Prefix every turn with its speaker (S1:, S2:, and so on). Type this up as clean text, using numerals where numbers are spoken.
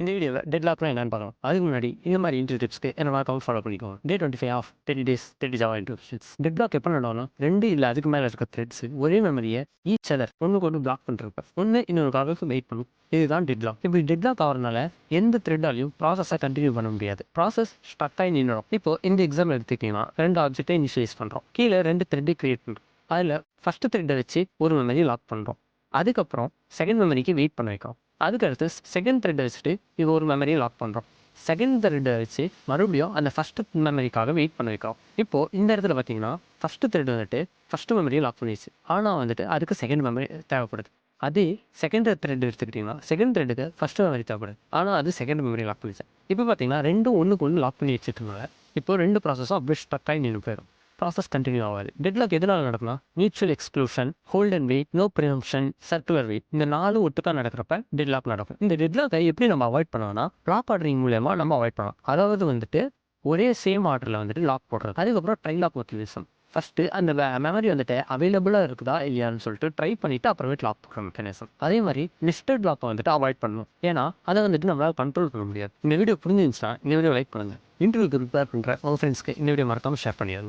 S1: இந்த வீடியோவில் டெட்லாக்லாம் என்னன்னு பார்க்கலாம். அதுக்கு முன்னாடி இந்த மாதிரி இன்டர்வியூ டிப்ஸ்க்கு என்னோட அக்கௌண்ட் ஃபாலோ பண்ணிக்கோங்க. Day 25 of 30 days 30 Java interruptions. Deadlock எப்போ நடக்கும்னா 2 இல்லை அதுக்கு மேலே இருக்க த்ரெட்ஸ் ஒரே மெமரியை ஈச் அதர் ஒன்றுக்கு ஒன்று பிளாக் பண்ணுறப்ப ஒன்று இன்னொரு வெயிட் பண்ணும். இதுதான் டெட்லாக். இப்படி டெட்லாக் ஆகிறதுனால எந்த த்ரெட்டாலையும் ப்ராசஸை கண்டினியூ பண்ண முடியாது. ப்ராசஸ் ஸ்டக் ஆகி நின்றுடும். இப்போ இந்த எக்ஸாம்பிள் எடுத்துக்கிட்டீங்கன்னா 2 ஆப்ஜெக்டை இனிஷியலைஸ் பண்ணுறோம். கீழே 2 த்ரெட்டை கிரியேட் பண்ணுறோம். அதில் ஃபஸ்ட்டு த்ரெட்டை வச்சு ஒரு மெமரி லாக் பண்ணுறோம். அதுக்கப்புறம் செகண்ட் மெமரிக்கு வெயிட் பண்ண வைக்கிறோம். அதுக்கடுத்து செகண்ட் த்ரெட்டை வச்சுட்டு இது ஒரு மெமரியை லாக் பண்ணுறோம். செகண்ட் த்ரெட்டை வச்சு மறுபடியும் அந்த ஃபஸ்ட்டு மெமரிக்காக வெயிட் பண்ண வைக்கிறோம். இப்போது இந்த இடத்துல பார்த்தீங்கன்னா ஃபஸ்ட்டு த்ரெட் வந்துட்டு ஃபஸ்ட்டு மெமரியை லாக் பண்ணிடுச்சு. ஆனால் வந்துட்டு அதுக்கு செகண்ட் மெமரி தேவைப்படுது. அதே செகண்ட் த்ரெட் எடுத்துக்கிட்டிங்கன்னா செகண்ட் த்ரெட்டுக்கு ஃபஸ்ட்டு மெமரி தேவைப்படுது. ஆனால் அது செகண்ட் மெமரி லாக் பண்ணிச்சு. இப்போ பார்த்தீங்கன்னா ரெண்டும் ஒன்றுக்கு ஒன்று லாக் பண்ணி வச்சுருக்கனால இப்போ 2 ப்ராசஸும் அப்படியே ஸ்டக் ஆகி நின்று போயிடும். ப்ராசஸ் கண்டினியூ ஆகாது. டெட்லாக் எதனால் நடக்கும்னா mutual exclusion, hold and wait, no prevention, circular wait, இந்த 4 ஒட்டுக்கா நடக்கிறப்ப டெட்லாக் நடக்கும். இந்த டெட்லாக்கை எப்படி நம்ம அவாய்ட் பண்ணோம்னா லாக் ஆர்டரிங் மூலமா நம்ம அவாய்ட் பண்ணலாம். அதாவது வந்துட்டு ஒரே சேம் ஆர்டரில் வந்துட்டு லாக் போடுறது. அதுக்கப்புறம் ட்ரை லாக் மெக்கானிசம். ஃபஸ்ட்டு அந்த மெமரி வந்துட்டு அவைலபிளாக இருக்குதா இல்லையான்னு சொல்லிட்டு ட்ரை பண்ணிவிட்டு அப்புறமேட்டு லாக் போடுற மெக்கானிசம். அதே மாதிரி நெஸ்டட் லாக்கை வந்துட்டு அவாய்ட் பண்ணணும். ஏன்னா அதை வந்துட்டு நம்மளால் கண்ட்ரோல் பண்ண முடியாது. இந்த வீடியோ புரிஞ்சிருந்துச்சுன்னா இந்த வீடியோ லைக் பண்ணுங்கள். இன்டர்வியூக்கு ப்ரிப்பேர் பண்ணுற உங்கள் ஃப்ரெண்ட்ஸ்க்கு இந்த வீடியோ மறக்காமல் ஷேர் பண்ணிடுங்க.